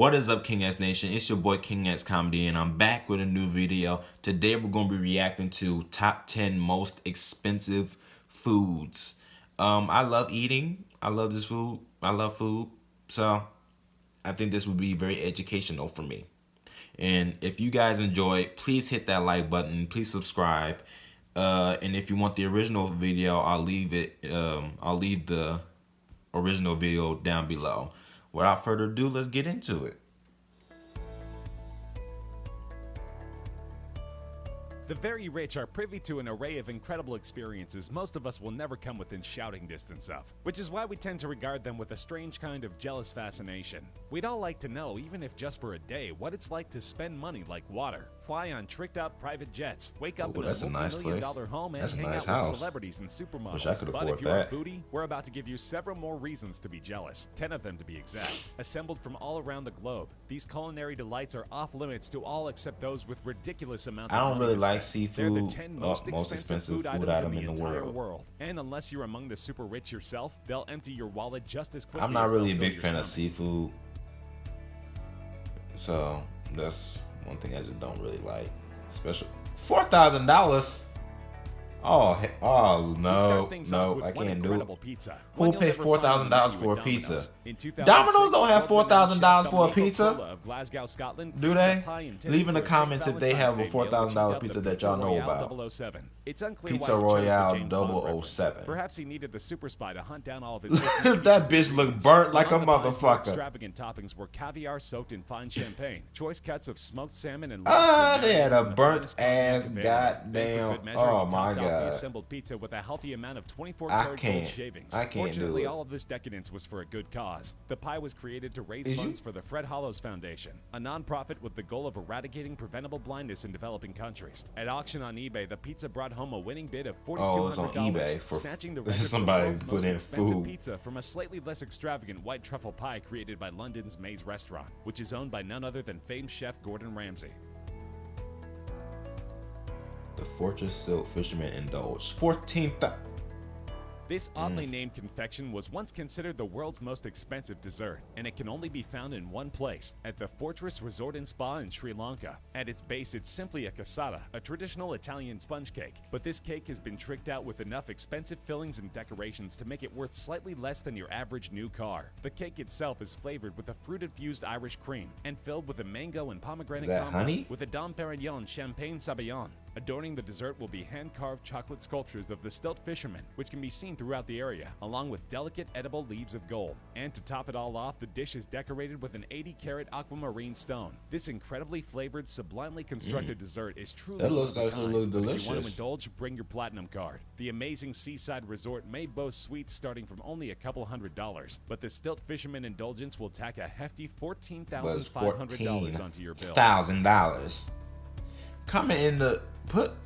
What is up, King X Nation? It's your boy King X Comedy, and I'm back with a new video. Today we're gonna be reacting to top 10 most expensive foods. I love eating. I love this food. I love food. So I think this would be very educational for me. And if you guys enjoy, please hit that like button. Please subscribe. And if you want the original video, I'll leave the original video down below. Without further ado, let's get into it. The very rich are privy to an array of incredible experiences most of us will never come within shouting distance of, which is why we tend to regard them with a strange kind of jealous fascination. We'd all like to know, even if just for a day, what it's like to spend money like water, fly on tricked-out private jets, wake up in a multi-million-dollar home, and hang out with celebrities and supermodels. Wish I could afford but if you're that. a foodie, we're about to give you several more reasons to be jealous, 10 of them to be exact. Assembled from all around the globe, these culinary delights are off limits to all except those with ridiculous amounts of money. I don't really to like spend. seafood. They're the 10 most expensive food item items in the entire world. And unless you're among the super rich yourself, they'll empty your wallet just as quickly. I'm not as really a they'll big fill fan your of stomach. seafood, so that's one thing I just don't really like. Especially $4,000. Oh We start things off no, with I one can't do it. incredible pizza. Who One will pay you'll never find on the $4,000 menu for a at pizza? Domino's. In 2006, Domino's don't have world-renowned $4,000 chef for a Domenico pizza. Cola of Glasgow, Scotland, Do fries they? a pie intended Leave in the for a St. comments if they have a Valentine's Day meal, which he $4,000 dubbed pizza the that y'all know Royale about. 007. It's unclear Pizza why he chose the Royale James Bond reference. 007. Perhaps he needed the super spy to hunt down all of his That bitch look burnt like a On the pies, more motherfucker. extravagant toppings were caviar soaked in fine champagne, choice cuts of smoked salmon, and They had a burnt ass goddamn. Oh my god. assembled pizza with a healthy amount of 24 I karat can't. gold shavings. I can't do Fortunately, it. all of this decadence was for a good cause. The pie was created to raise Is you- funds for the Fred Hollows Foundation, a nonprofit with the goal of eradicating preventable blindness in developing countries. At auction on eBay, the pizza brought home a winning bid of Oh, it's on $4,200, eBay for snatching the record for the somebody world's put most in expensive food. pizza from a slightly less extravagant white truffle pie created by London's Maze Restaurant, which is owned by none other than famed chef Gordon Ramsay. The Fortress Silk Fisherman Indulge. 14,000. This oddly named confection was once considered the world's most expensive dessert, and it can only be found in one place, at the Fortress Resort and Spa in Sri Lanka. At its base, it's simply a cassata, a traditional Italian sponge cake, but this cake has been tricked out with enough expensive fillings and decorations to make it worth slightly less than your average new car. The cake itself is flavored with a fruit-infused Irish cream, and filled with a mango and pomegranate Is that combo honey? with a Dom Perignon Champagne Sabayon. Adorning the dessert will be hand-carved chocolate sculptures of the stilt fishermen, which can be seen throughout the area, along with delicate edible leaves of gold. And to top it all off, the dish is decorated with an 80-carat aquamarine stone. This incredibly flavored, sublimely constructed dessert is truly That looks one of a actually kind, look but if you want delicious. to indulge, bring your platinum card. The amazing seaside resort may boast suites starting from only a couple $100s, but the stilt fisherman indulgence will tack a hefty But it's $14,500 onto your bill. $14,000. Comment in the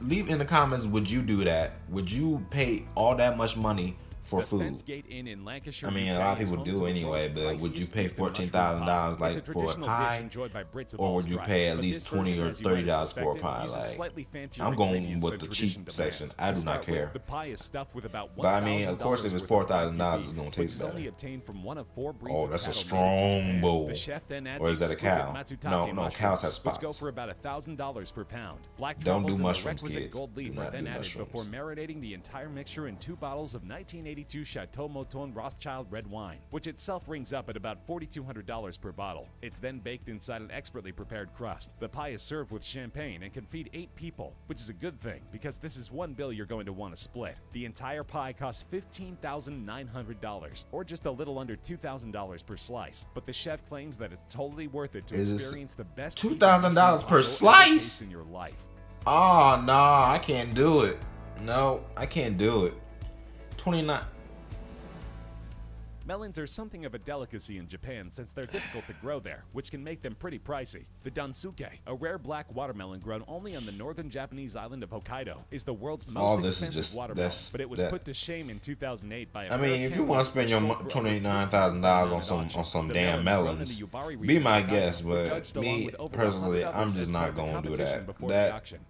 leave in the comments. Would you do that? Would you pay all that much money for The food? Fence Gate Inn in Lancashire, I mean, a UK lot of is people home to do the anyway, world's but would you priciest pay beef and mushroom $14,000 pie. like It's a for a traditional pie? dish enjoyed by Brits of Or all would you stripes, pay at but least this version, $20 or as you might have $30 for a suspected, pie? uses Like, slightly fancier I'm going ingredients with than the tradition cheap section. demands. I To do not start with, care. The pie is stuffed with about But I mean, of course, if it's $1,000 worth of $4,000, Wagyu it's beef, gonna which taste is better. only obtained from one of 4 breeds Oh, of that's a cattle native to strong Japan. bull. The chef then adds Or is that a exquisite cow? matsutake No, mushrooms, cows have which go spots. for about $1,000 per pound. Black Don't do truffles and the mushrooms, requisite kids. gold Do leaf not are then do added mushrooms. before marinating the entire mixture in 2 bottles of 1982 Chateau Mouton Rothschild red wine, which itself rings up at about $4,200 per bottle. It's then baked inside an expertly prepared crust. The pie is served with champagne and can feed 8 people, which is a good thing because this is one bill you're going to want to split. The entire pie costs $15,900, or just a little under $2,000 per slice. But the chef claims that it's totally worth it to Is it experience the best $2,000 per slice? in your life. Oh no, I can't do it. No, I can't do it. 29. Melons are something of a delicacy in Japan since they're difficult to grow there, which can make them pretty pricey. The dansuke, a rare black watermelon grown only on the northern Japanese island of Hokkaido, is the world's All most this is expensive just- watermelon, that's- but it was that- put to shame in 2008 by I mean, if you want to spend your $29,000 on some damn melons, be my guest. But me personally, I'm just not gonna do that.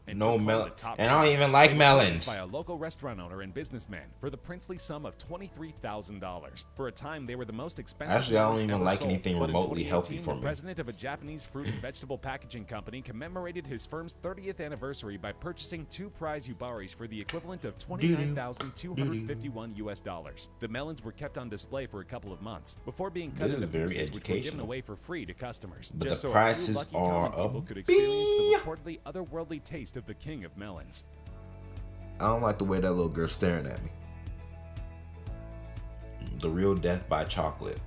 No melon, and I don't even like melons. By a local restaurant owner and businessman for the princely sum of $23,000 for a time, they were the most expensive. Actually, I don't melons even ever like sold. anything But in remotely healthy 2018, for the me. president of a Japanese fruit and vegetable packaging company commemorated his firm's 30th anniversary by purchasing 2 prize Ubaris for the equivalent of $29,251 US. The melons were kept on display for a couple of months before being cut This into is very pieces, which were given educational. away for free to customers, But just the so prices a few lucky are common people a could experience the bee. reportedly otherworldly taste of the king of melons. I don't like the way that little girl's staring at me. The real death by chocolate.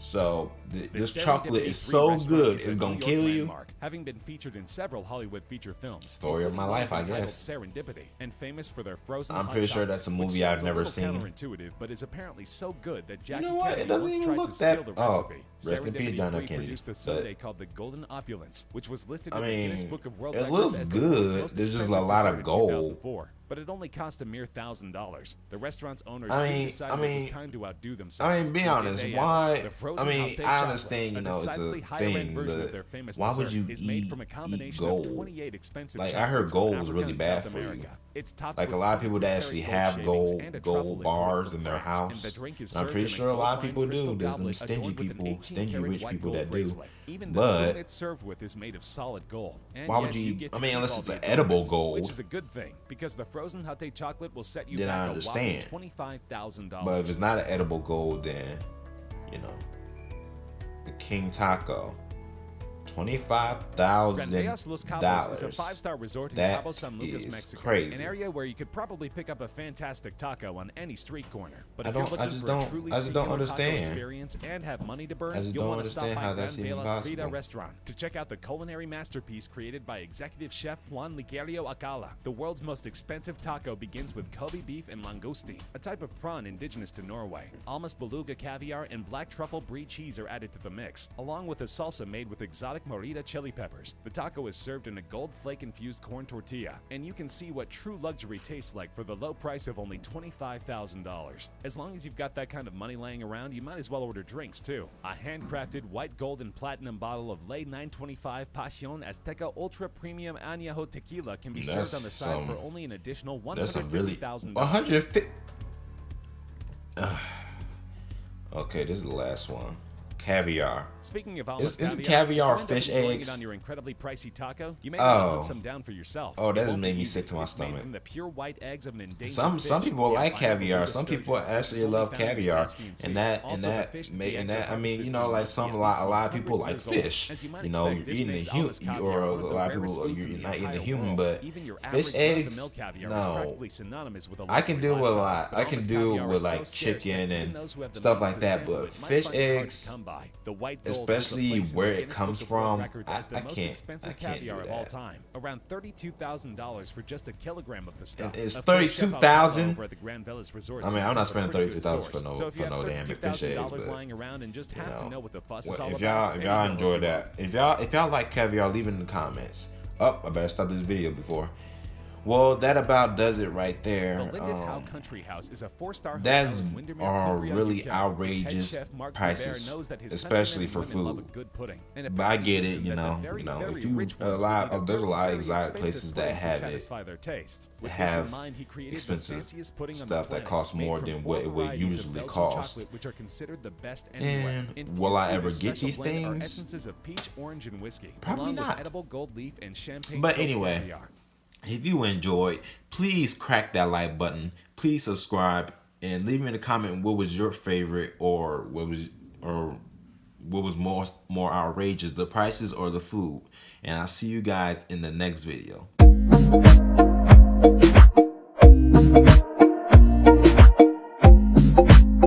So this chocolate is so good, it's gonna kill you. Having been featured in several Hollywood feature films. Story of my life, I guess. Serendipity, and famous for their frozen. I'm hot pretty sure chocolate, that's a which movie I've sounds a never little seen. Counterintuitive, but is apparently so good that Jackie You know what? Kennedy It doesn't once even tried look to steal that. the Oh, recipe. rest in peace, John F. Kennedy. Produced a But sundae called the Golden Opulence, which was listed I in the Guinness mean, Book of World it Records looks as the world's good. most There's just a expensive lot of dessert in gold. 2004. But it only cost a mere $1,000. The restaurant's owners I soon mean- decided I mean- it was time to outdo themselves. be What did honest, they why? add? The frozen I mean, hot-baked I chocolate, understand, you know, it's a decidedly higher-end thing, version of but their famous why would dessert you is made eat- from a combination gold? of 28 expensive Like, I heard chocolates gold from was Africa really and bad South for you. America. It's topped Like, a with lot of people that 23 actually gold have shavings gold and a truffle gold in bars colorful in their threads, and house. the drink is I'm served pretty in a sure a lot of gold-lined people do. crystal There's them goblet stingy adorned with an people, 18-karat stingy rich white people gold that do. bracelet. Even the But spoon it's served with is made of solid gold. And why would yes, you- get I to mean, keep unless all it's the an edible adornments, gold. which is a good thing because the frozen hot chocolate will set you Then I back a understand. whopping $25,000. But if it's not an edible gold, then, you know, the King Taco, Grandeas Los Cabos is a $25,000. 5-star resort in That Cabo San Lucas, is Mexico. crazy. An area where you could probably pick up a fantastic taco on any street corner. But I if you're don't- I looking just for a don't- truly I just don't singular understand. taco experience and have money to I burn, just you'll don't want to stop understand by how that's Gran even Velas Frida possible. restaurant to check out the culinary masterpiece created by executive chef Juan Ligerio Acala. The world's most expensive taco begins with Kobe beef and langoustine, a type of prawn indigenous to Norway. Almas beluga caviar and black truffle brie cheese are added to the mix, along with a salsa made with exotic morita chili peppers. The taco is served in a gold flake-infused corn tortilla, and you can see what true luxury tastes like for the low price of only $25,000. As long as you've got that kind of money laying around, you might as well order drinks too. A handcrafted white, gold, and platinum bottle of Ley 925 Pasión Azteca Ultra Premium Añejo Tequila can be served That's on the side for some- only an additional That's a really $150,000. 150. Okay, this is the last one. Caviar. Speaking of almost Isn't caviar fish eggs? On your incredibly pricey taco, you may Oh. want to hunt some down for yourself. Oh, that It just won't made be me easy. sick to my It's made stomach. from the pure white eggs of an endangered Some fish. people The like albino caviar. beluga Some people sturgeon, which actually is only love found in the caviar, Caspian Sea. and that Also, the fish that the eggs are I mean, harvested you know, from like must some be a at least lot of people 100 like years old. fish. As you might You know, expect, you're this eating a makes Almas caviar or one a of the lot of rarest people foods in you're the not eating a entire human, world. but Even your fish average eggs. run-of-the-mill caviar is No, practically synonymous with a I can do luxury with lifestyle. I can Almas do caviar with is so like scarce that chicken even and those who have the stuff means like to that, sample but it might fish find it hard to eggs, come by. The white gold holds a especially place in the where it Guinness comes Book of World from, Records as the I most can't expensive do caviar of all that. time. Around $32,000 for just a kilogram of the stuff. It's Of course, Chef $32,000? Alcala over at the Grand Velas Resort I mean, I'm Center not has a spending pretty good $32,000 source. for no- So if you for have no damn fish eggs, $32,000 but, lying around and just you have to know, know what the fuss is all if about, y'all then you know enjoy what you that, if y'all like caviar, leave it in the comments. Oh, I better stop this video before. Well, that about does it right there. The Linden Howe Country House is a 4-star That's hotel in Windermere, are Cumbria, really UK. outrageous Its head chef, Mark prices, Rivera, knows that his especially countrymen for and women love food. a good pudding. And But I get apparently it, you that the know, very, if very you rich a ones lot, will eat a there's a very, lot of very exotic expensive places that pudding to have it, satisfy their tastes. With this in have mind, he created the expensive fanciest pudding on the stuff that planet, costs made more from than 4 what it would varieties of usually Belgian cost. chocolate, which are considered the best anywhere. And Infused will I with a ever get special these blend are things? essences of peach, orange, and whiskey, Probably along not. with edible gold leaf and champagne But soaked anyway, caviar. if you enjoyed, please crack that like button. Please subscribe and leave me in the comment what was your favorite or what was more outrageous, the prices or the food. And I'll see you guys in the next video.